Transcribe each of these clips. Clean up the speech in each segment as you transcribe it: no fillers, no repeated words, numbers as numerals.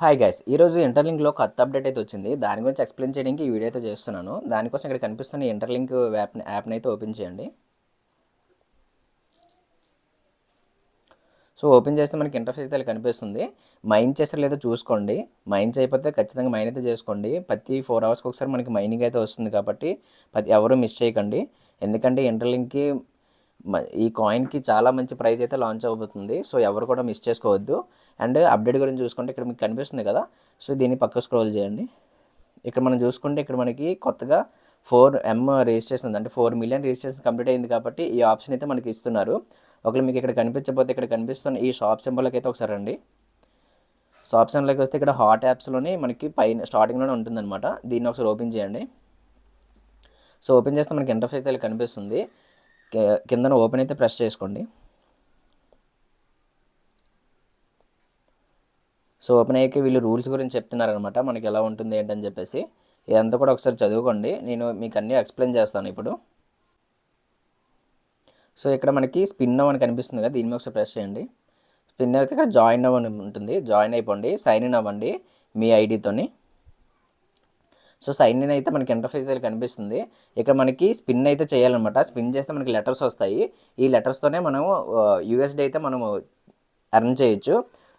Hi guys, ఈరోజు ఇంటర్లింక్లో కొత్త update అయితే వచ్చింది. దాని గురించి ఎక్స్ప్లెయిన్ చేయడానికి ఈ వీడియో అయితే చేస్తున్నాను. దానికోసం ఇక్కడ కనిపిస్తున్న ఇంటర్లింక్ యాప్ని అయితే ఓపెన్ చేయండి. సో ఓపెన్ చేస్తే మనకి ఇంటర్ఫేస్ అయితే కనిపిస్తుంది. మైన్ చేసారో లేదో చూసుకోండి. మైన్ చేయకపోతే ఖచ్చితంగా మైన్ అయితే చేసుకోండి. ప్రతి 4 అవర్స్కి ఒకసారి మనకి మైనింగ్ అయితే వస్తుంది కాబట్టి ఎవరు మిస్ చేయకండి. ఎందుకంటే ఇంటర్లింక్కి ఈ కాయిన్కి చాలా మంచి ప్రైస్ అయితే లాంచ్ అవబోతుంది. సో ఎవరు కూడా మిస్ చేసుకోవద్దు. అండ్ అప్డేట్ గురించి చూసుకుంటే ఇక్కడ మీకు కనిపిస్తుంది కదా. సో దీన్ని పక్క స్క్రోల్ చేయండి. ఇక్కడ మనం చూసుకుంటే ఇక్కడ మనకి కొత్తగా 4M రిజిస్ట్రేషన్ అంటే 4 మిలియన్ రిజిస్ట్రేషన్ కంప్లీట్ అయింది కాబట్టి ఈ ఆప్షన్ అయితే మనకి ఇస్తున్నారు. ఒకవేళ మీకు ఇక్కడ కనిపించకపోతే ఇక్కడ కనిపిస్తున్న ఈ షాప్ సింబల్కి అయితే ఒకసారి రండి. షాప్ సింబల్కి వస్తే ఇక్కడ హాట్ యాప్స్లోని మనకి పైన స్టార్టింగ్లోనే ఉంటుందన్నమాట. దీన్ని ఒకసారి ఓపెన్ చేయండి. సో ఓపెన్ చేస్తే మనకి ఇంటర్ఫేస్ అయితే కనిపిస్తుంది. కిందన ఓపెన్ అయితే ప్రెస్ చేసుకోండి. సో ఓపెన్ అయ్యాక వీళ్ళు రూల్స్ గురించి చెప్తున్నారనమాట, మనకి ఎలా ఉంటుంది ఏంటని చెప్పేసి. ఇదంతా కూడా ఒకసారి చదువుకోండి. నేను మీకు అన్నీ ఎక్స్ప్లెయిన్ చేస్తాను ఇప్పుడు. సో ఇక్కడ మనకి స్పిన్ అవ్వని కనిపిస్తుంది కదా, దీని మీద ఒకసారి ప్రెస్ చేయండి. స్పిన్ అయితే ఇక్కడ జాయిన్ అవ్వని ఉంటుంది. జాయిన్ అయిపోండి, సైన్ ఇన్ అవ్వండి మీ ఐడితోని. సో సైన్ ఇన్ అయితే మనకి ఇంటర్ఫేస్ అయితే కనిపిస్తుంది. ఇక్కడ మనకి స్పిన్ అయితే చేయాలన్నమాట. స్పిన్ చేస్తే మనకి లెటర్స్ వస్తాయి. ఈ లెటర్స్తోనే మనము యూఎస్డి అయితే మనము ఎర్న్ చేయొచ్చు.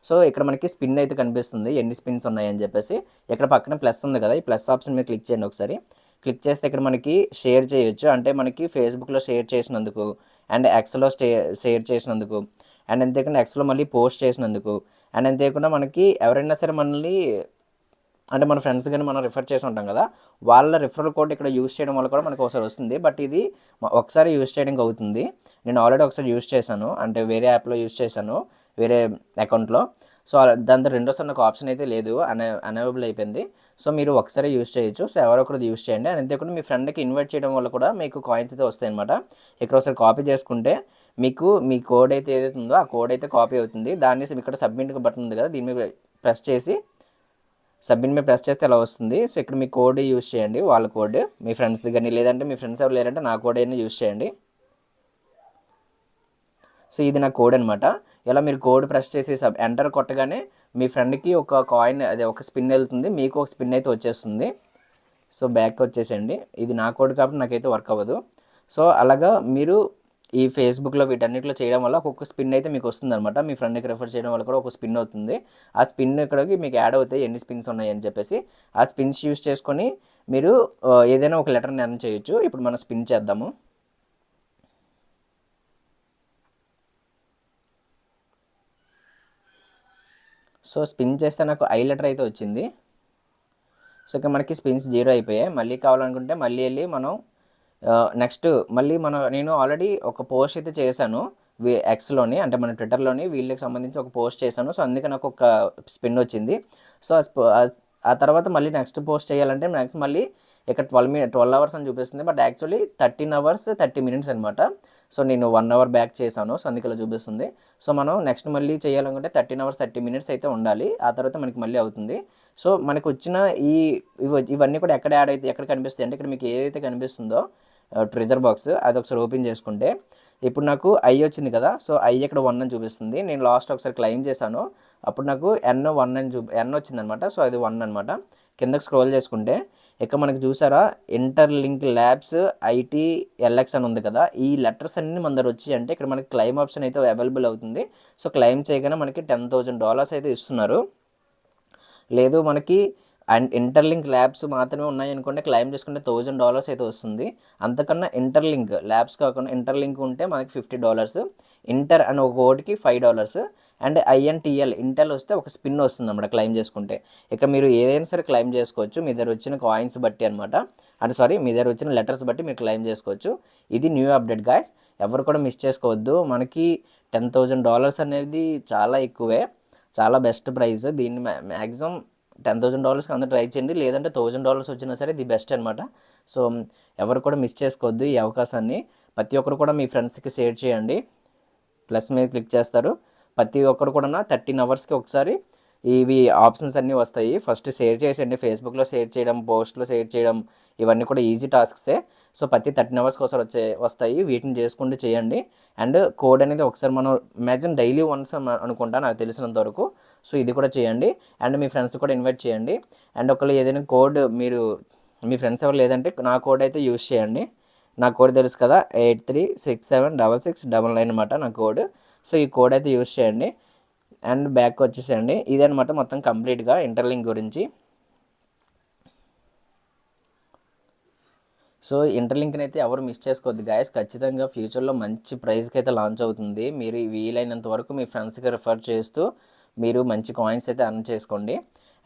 సో ఇక్కడ మనకి స్పిన్ అయితే కనిపిస్తుంది, ఎన్ని స్పిన్స్ ఉన్నాయని చెప్పేసి. ఇక్కడ పక్కన ప్లస్ ఉంది కదా, ఈ ప్లస్ ఆప్షన్ మీద క్లిక్ చేయండి ఒకసారి. క్లిక్ చేస్తే ఇక్కడ మనకి షేర్ చేయొచ్చు, అంటే మనకి ఫేస్బుక్లో షేర్ చేసినందుకు, అండ్ ఎక్స్లో షేర్ చేసినందుకు, అండ్ అంతేకాకుండా ఎక్స్లో మళ్ళీ పోస్ట్ చేసినందుకు, అండ్ అంతేకాకుండా మనకి ఎవరైనా సరే మనల్ని అంటే మన ఫ్రెండ్స్ కానీ మనం రిఫర్ చేసి ఉంటాం కదా, వాళ్ళ రిఫరల్ కోడ్ ఇక్కడ యూస్ చేయడం వల్ల కూడా మనకు ఒకసారి వస్తుంది. బట్ ఇది ఒకసారి యూస్ చేయడానికి అవుతుంది. నేను ఆల్రెడీ ఒకసారి యూస్ చేశాను, అంటే వేరే యాప్లో యూస్ చేశాను, వేరే అకౌంట్లో. సో దాంతో రెండోసారి నాకు ఆప్షన్ అయితే లేదు, అనవైలబుల్ అయిపోయింది. సో మీరు ఒకసారి యూస్ చేయొచ్చు. సో ఎవరో ఒకటి యూస్ చేయండి. అండ్ అంతేకాకుండా మీ ఫ్రెండ్కి ఇన్వైట్ చేయడం వల్ల కూడా మీకు కాయిన్స్ అయితే వస్తాయి అనమాట. ఇక్కడ ఒకసారి కాపీ చేసుకుంటే మీకు మీ కోడ్ అయితే ఏదైతే ఉందో ఆ కోడ్ అయితే కాపీ అవుతుంది. దాన్ని ఇక్కడ సబ్మిట్ బటన్ ఉంది కదా, దీని మీద ప్రెస్ చేసి సబ్మిట్ మీద ప్రెస్ చేస్తే ఎలా వస్తుంది. సో ఇక్కడ మీ కోడ్ యూస్ చేయండి, వాళ్ళ కోడ్, మీ ఫ్రెండ్స్ది కానీ, లేదంటే మీ ఫ్రెండ్స్ ఎవరు లేరంటే నా కోడ్ అయినా యూస్ చేయండి. సో ఇది నా కోడ్ అనమాట. ఇలా మీరు కోడ్ ప్రెస్ చేసి ఎంటర్ కొట్టగానే మీ ఫ్రెండ్కి ఒక కాయిన్, అదే ఒక స్పిన్ వెళ్తుంది, మీకు ఒక స్పిన్ అయితే వచ్చేస్తుంది. సో బ్యాక్ వచ్చేసేయండి. ఇది నా కోడ్ కాబట్టి నాకైతే వర్క్ అవ్వదు. సో అలాగా మీరు ఈ ఫేస్బుక్లో వీటన్నిటిలో చేయడం వల్ల ఒక్కొక్క స్పిన్ అయితే మీకు వస్తుంది అనమాట. మీ ఫ్రెండ్కి రెఫర్ చేయడం వల్ల కూడా ఒక స్పిన్ అవుతుంది. ఆ స్పిన్ ఇక్కడికి మీకు యాడ్ అవుతాయి, ఎన్ని స్పిన్స్ ఉన్నాయి అని చెప్పేసి. ఆ స్పిన్స్ యూస్ చేసుకొని మీరు ఏదైనా ఒక లెటర్ని ఎర్న్ చేయొచ్చు. ఇప్పుడు మనం స్పిన్ చేద్దాము. సో స్పిన్ చేస్తే నాకు ఐ లెటర్ అయితే వచ్చింది. సో ఇక మనకి స్పిన్స్ 0 అయిపోయాయి. మళ్ళీ కావాలనుకుంటే మళ్ళీ వెళ్ళి మనం నెక్స్ట్ మళ్ళీ నేను ఆల్రెడీ ఒక పోస్ట్ అయితే చేశాను ఎక్స్లోని, అంటే మన ట్విట్టర్లోని వీళ్ళకి సంబంధించి ఒక పోస్ట్ చేశాను. సో అందుకే నాకు ఒక స్పిన్ వచ్చింది. సో ఆ తర్వాత మళ్ళీ నెక్స్ట్ పోస్ట్ చేయాలంటే నెక్స్ట్ మళ్ళీ ఇక్కడ 12 అవర్స్ అని చూపిస్తుంది. బట్ యాక్చువల్లీ 13 అవర్స్ 30 మినిట్స్ అనమాట. సో నేను 1 అవర్ బ్యాక్ చేశాను, సో అందుకే ఇలా చూపిస్తుంది. సో మనం నెక్స్ట్ మళ్ళీ చేయాలనుకుంటే 13 అవర్స్ 30 మినిట్స్ అయితే ఉండాలి. ఆ తర్వాత మనకి మళ్ళీ అవుతుంది. సో మనకు వచ్చిన ఇవన్నీ కూడా ఎక్కడ యాడ్ అయితే ఎక్కడ కనిపిస్తాయి అంటే ఇక్కడ మీకు ఏదైతే కనిపిస్తుందో ట్రెజర్ బాక్స్, అది ఒకసారి ఓపెన్ చేసుకుంటే ఇప్పుడు నాకు ఐ వచ్చింది కదా. సో ఐ ఇక్కడ 1 అని చూపిస్తుంది. నేను లాస్ట్ ఒకసారి క్లెయిమ్ చేశాను, అప్పుడు నాకు N1 అని N వచ్చిందనమాట. సో అది 1 అనమాట. కిందకి స్క్రోల్ చేసుకుంటే ఇక్కడ మనకి చూసారా ఇంటర్లింక్ ల్యాబ్స్ ITLX అని ఉంది కదా, ఈ లెటర్స్ అన్ని మన దగ్గర వచ్చి అంటే ఇక్కడ మనకి క్లెయిమ్ ఆప్షన్ అయితే అవైలబుల్ అవుతుంది. సో క్లెయిమ్ చేయగానే మనకి $10,000 అయితే ఇస్తున్నారు. లేదు మనకి అండ్ ఇంటర్లింక్ ల్యాబ్స్ మాత్రమే ఉన్నాయనుకోండి, క్లెయిమ్ చేసుకుంటే $1,000 అయితే వస్తుంది. అంతకన్నా ఇంటర్లింక్ ల్యాబ్స్ కాకుండా ఇంటర్లింక్ ఉంటే మనకి $50, ఇంటర్ అని ఒక ఓటుకి $5, అండ్ INTL ఇంటెల్ వస్తే ఒక స్పిన్ వస్తుంది అన్నమాట క్లెయిమ్ చేసుకుంటే. ఇక మీరు ఏదైనా సరే క్లెయిమ్ చేసుకోవచ్చు, మీ దగ్గర వచ్చిన కాయిన్స్ బట్టి అనమాట. అంటే సారీ, మీ దగ్గర వచ్చిన లెటర్స్ బట్టి మీరు క్లెయిమ్ చేసుకోవచ్చు. ఇది న్యూ అప్డేట్ గాయ్స్, ఎవరు కూడా మిస్ చేసుకోవద్దు. మనకి $10,000 అనేది చాలా ఎక్కువే, చాలా బెస్ట్ ప్రైస్. దీన్ని మ్యాక్సిమం $10,000కి అందరూ ట్రై చేయండి, లేదంటే $1,000 వచ్చినా సరే ది బెస్ట్ అనమాట. సో ఎవరు కూడా మిస్ చేసుకోవద్దు ఈ అవకాశాన్ని. ప్రతి ఒక్కరు కూడా మీ ఫ్రెండ్స్కి షేర్ చేయండి. ప్లస్ మీద క్లిక్ చేస్తారు. ప్రతి ఒక్కరు కూడా 13 అవర్స్కి ఒకసారి ఇవి ఆప్షన్స్ అన్నీ వస్తాయి. ఫస్ట్ షేర్ చేసేయండి, ఫేస్బుక్లో షేర్ చేయడం, పోస్ట్లో షేర్ చేయడం, ఇవన్నీ కూడా ఈజీ టాస్క్సే. సో ప్రతి 13 అవర్స్కి ఒకసారి వస్తాయి, వీటిని చేసుకుంటూ చేయండి. అండ్ కోడ్ అనేది ఒకసారి మనం మ్యాక్సిమం డైలీ వన్స్ అనుకుంటా నాకు తెలిసినంత వరకు. సో ఇది కూడా చేయండి అండ్ మీ ఫ్రెండ్స్ కూడా ఇన్వైట్ చేయండి. అండ్ ఒకవేళ ఏదైనా కోడ్ మీరు మీ ఫ్రెండ్స్ ఎవరు లేదంటే నా కోడ్ అయితే యూస్ చేయండి. నా కోడ్ తెలుసు కదా, 83676699 అనమాట నా కోడ్. సో ఈ కోడ్ అయితే యూస్ చేయండి అండ్ బ్యాక్ వచ్చేసేయండి. ఇదనమాట మొత్తం కంప్లీట్గా ఇంటర్లింక్ గురించి. సో ఇంటర్లింక్ని అయితే ఎవరు మిస్ చేసుకోవద్దు గాయస్. ఖచ్చితంగా ఫ్యూచర్లో మంచి ప్రైస్కి అయితే లాంచ్ అవుతుంది. మీరు వీలైనంత వరకు మీ ఫ్రెండ్స్కి రిఫర్ చేస్తూ మీరు మంచి కాయిన్స్ అయితే అర్న్ చేసుకోండి.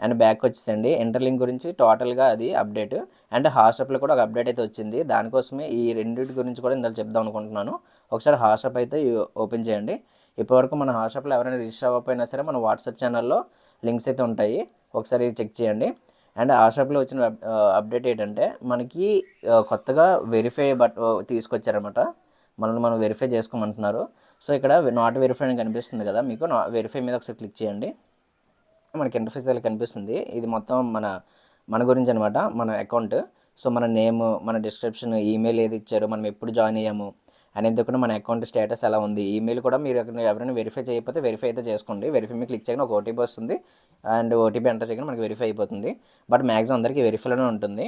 అండ్ బ్యాక్ వచ్చేసండి ఇంటర్లింక్ గురించి టోటల్గా అది అప్డేట్. అండ్ హాట్సాప్లో కూడా ఒక అప్డేట్ అయితే వచ్చింది. దానికోసమే ఈ రెండింటి గురించి కూడా ఇందులో చెప్దాం అనుకుంటున్నాను. ఒకసారి హాట్సాప్ అయితే ఓపెన్ చేయండి. ఇప్పటివరకు మన హాట్సాప్లో ఎవరైనా రిజిస్టర్ అవ్వకపోయినా సరే మన వాట్సాప్ ఛానల్లో లింక్స్ అయితే ఉంటాయి, ఒకసారి చెక్ చేయండి. అండ్ హాట్సాప్లో వచ్చిన అప్డేట్ ఏంటంటే మనకి కొత్తగా వెరిఫై తీసుకొచ్చారనమాట. మనల్ని మనం వెరిఫై చేసుకోమంటున్నారు. సో ఇక్కడ నాట్ వెరిఫై అని కనిపిస్తుంది కదా మీకు, వెరిఫై మీద ఒకసారి క్లిక్ చేయండి. మనకి ఇంటర్ఫేస్ అయితే కనిపిస్తుంది. ఇది మొత్తం మన గురించి అనమాట, మన అకౌంట్. సో మన నేమ్, మన డిస్క్రిప్షన్, ఈమెయిల్ ఏది ఇచ్చారు, మనం ఎప్పుడు జాయిన్ అయ్యాము అనేది కూడా, మన అకౌంట్ స్టేటస్ ఎలా ఉంది, ఈమెయిల్ కూడా మీరు ఎవరైనా వెరిఫై చేయకపోతే వెరిఫై అయితే చేసుకోండి. వెరిఫై మీద క్లిక్ చేయగానే ఒక ఓటీపీ వస్తుంది అండ్ ఓటీపీ ఎంటర్ చేయగానే మనకి వెరిఫై అయిపోతుంది. బట్ మ్యాక్సిమం అందరికీ వెరిఫైలోనే ఉంటుంది.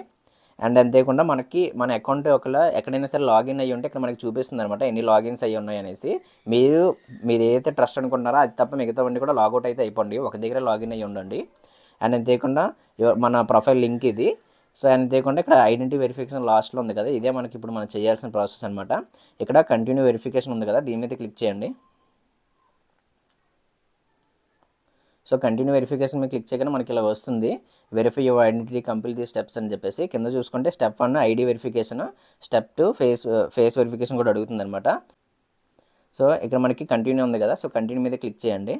అండ్ అంతేకాకుండా మనకి మన అకౌంట్ ఒకవేళ ఎక్కడైనా సరే లాగిన్ అయ్యి ఉంటే ఇక్కడ మనకి చూపిస్తుంది అనమాట ఎన్ని లాగిన్స్ అయ్యి ఉన్నాయి అనేసి. మీరు ఏదైతే ట్రస్ట్ అనుకుంటున్నారో అది తప్ప మిగతావన్నీ కూడా లాగౌట్ అయితే అయిపోండి, ఒక దగ్గర లాగిన్ అయ్యి ఉండండి. అండ్ అంతేకాకుండా మన ప్రొఫైల్ లింక్ ఇది. సో అంతేకాకుండా ఇక్కడ ఐడెంటిటీ వెరిఫికేషన్ లాస్ట్లో ఉంది కదా, ఇదే మనకి ఇప్పుడు మనం చేయాల్సిన ప్రాసెస్ అనమాట. ఇక్కడ కంటిన్యూ వెరిఫికేషన్ ఉంది కదా, దీని మీద క్లిక్ చేయండి. సో కంటిన్యూ వెరిఫికేషన్ మీద క్లిక్ చేయగానే మనకి ఇలా వస్తుంది, verify your identity, complete the steps అని చెప్పేసి. కింద చూసుకుంటే step 1 ID verification, step 2 face verification కూడా అడుగుతుంది అనమాట. సో ఇక్కడ మనకి కంటిన్యూ ఉంది కదా, సో కంటిన్యూ మీద క్లిక్ చేయండి.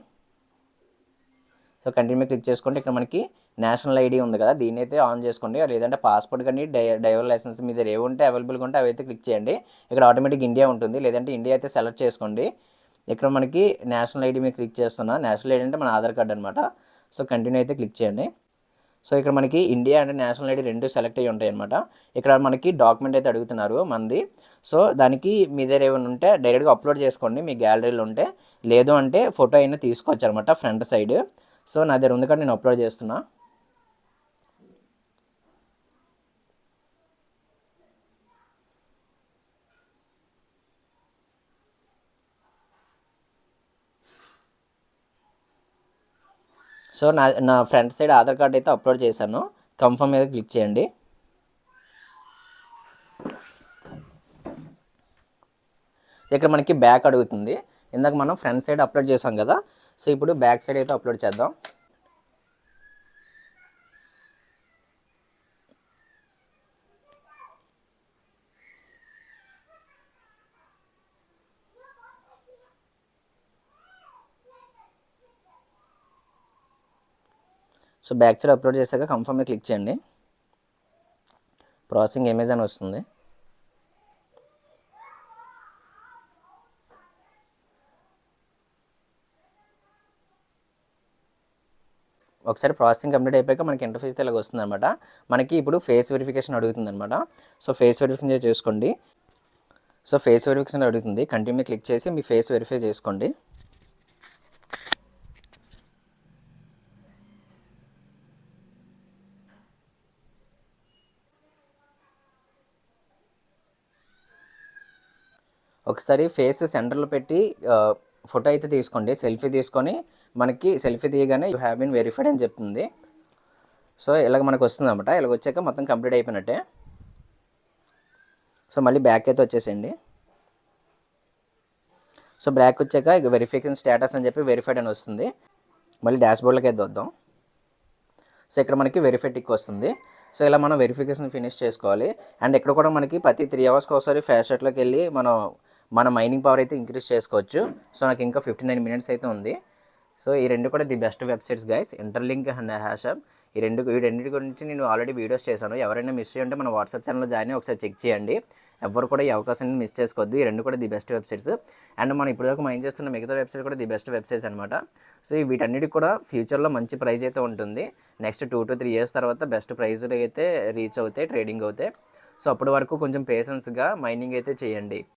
సో కంటిన్యూ మీద క్లిక్ చేసుకుంటే ఇక్కడ మనకి నేషనల్ ఐడి ఉంది కదా, దీన్ని అయితే ఆన్ చేసుకోండి. లేదంటే పాస్పోర్ట్ కానీ డ్రైవర్ లైసెన్స్ మీద ఏవి ఉంటే అవైలబుల్గా ఉంటే అవి అయితే క్లిక్ చేయండి. ఇక్కడ ఆటోమేటిక్ ఇండియా ఉంటుంది, లేదంటే ఇండియా అయితే సెలెక్ట్ చేసుకోండి. ఇక్కడ మనకి నేషనల్ ఐడి మీద క్లిక్ చేస్తున్నా. నేషనల్ ఐడి అంటే మన ఆధార్ కార్డ్ అనమాట. సో కంటిన్యూ అయితే క్లిక్ చేయండి. సో ఇక్కడ మనకి ఇండియా అండ్ నేషనల్ ఐడి రెండు సెలెక్ట్ అయ్యి ఉంటాయి అనమాట. ఇక్కడ మనకి డాక్యుమెంట్ అయితే అడుగుతున్నారు మంది. సో దానికి మీ దగ్గర ఏమైనా ఉంటే డైరెక్ట్గా అప్లోడ్ చేసుకోండి మీ గ్యాలరీలో ఉంటే, లేదు అంటే ఫోటో అయినా తీసుకోవచ్చు అనమాట ఫ్రంట్ సైడ్. సో నా దగ్గర ఉంది కాబట్టి నేను అప్లోడ్ చేస్తున్నా. సో నా ఫ్రంట్ సైడ్ ఆధార్ కార్డ్ అయితే అప్లోడ్ చేశాను. కన్ఫర్మ్ మీద క్లిక్ చేయండి. ఇక్కడ మనకి బ్యాక్ అడుగుతుంది. ఇందాక మనం ఫ్రంట్ సైడ్ అప్లోడ్ చేసాం కదా, సో ఇప్పుడు బ్యాక్ సైడ్ అయితే అప్లోడ్ చేద్దాం. సో బ్యాక్ సైడ్ అప్లోడ్ చేశాక కన్ఫర్మ్ మీద క్లిక్ చేయండి. ప్రాసెసింగ్ ఇమేజ్ అని వస్తుంది. ఒకసారి ప్రాసెసింగ్ కంప్లీట్ అయిపోయాక మనకి ఇంటర్ఫేస్ ఇలాగ వస్తుంది అనమాట. మనకి ఇప్పుడు ఫేస్ వెరిఫికేషన్ అడుగుతుంది అనమాట. సో ఫేస్ వెరిఫికేషన్ చేసుకోండి. సో ఫేస్ వెరిఫికేషన్ అడుగుతుంది, కంటిన్యూ క్లిక్ చేసి మీ ఫేస్ వెరిఫై చేసుకోండి. ఒకసారి ఫేస్ సెంటర్లో పెట్టి ఫోటో అయితే తీసుకోండి, సెల్ఫీ తీసుకొని మనకి సెల్ఫీ తీయగానే యూ హ్యావ్ బీన్ వెరిఫైడ్ అని చెప్తుంది. సో ఇలాగ మనకు వస్తుంది అనమాట. ఇలాగ వచ్చాక మొత్తం కంప్లీట్ అయిపోయినట్టే. సో మళ్ళీ బ్యాక్ అయితే వచ్చేసేయండి. సో బ్యాక్ వచ్చాక ఇక వెరిఫికేషన్ స్టేటస్ అని చెప్పి వెరిఫైడ్ అని వస్తుంది. మళ్ళీ డాష్బోర్డ్లోకి అయితే వద్దాం. సో ఇక్కడ మనకి వెరిఫై టిక్ వస్తుంది. సో ఇలా మనం వెరిఫికేషన్ ఫినిష్ చేసుకోవాలి. అండ్ ఇక్కడ కూడా మనకి ప్రతి 3 అవర్స్కి ఒకసారి ఫ్యాషెట్లోకి వెళ్ళి మన మైనింగ్ పవర్ అయితే ఇంక్రీజ్ చేసుకోవచ్చు. సో నాకు ఇంకా 59 మినిట్స్ అయితే ఉంది. సో ఈ రెండు కూడా the best websites guys, interlink and hashup. ఈ రెండింటి గురించి నేను ఆల్రెడీ వీడియోస్ చేశాను. ఎవరైనా మిస్ అయ్యి ఉంటే మన వాట్సాప్ ఛానల్లో జాయిన్ అయ్యి ఒకసారి చెక్ చేయండి. ఎవరు కూడా ఈ అవకాశాన్ని మిస్ చేసుకోవద్దు. ఈ రెండు కూడా ది బెస్ట్ వెబ్సైట్స్. అండ్ మనం ఇప్పటిదాకా మైండ్ చేస్తున్న మిగతా వెబ్సైట్ కూడా ది బెస్ట్ వెబ్సైట్స్ అనమాట. సో వీటన్నిటికి కూడా ఫ్యూచర్లో మంచి ప్రైస్ అయితే ఉంటుంది. నెక్స్ట్ 2 to 3 ఇయర్స్ తర్వాత బెస్ట్ ప్రైజ్లు అయితే రీచ్ అవుతాయి, ట్రేడింగ్ అవుతాయి. సో అప్పటి వరకు కొంచెం పేషెన్స్గా మైనింగ్ అయితే చేయండి.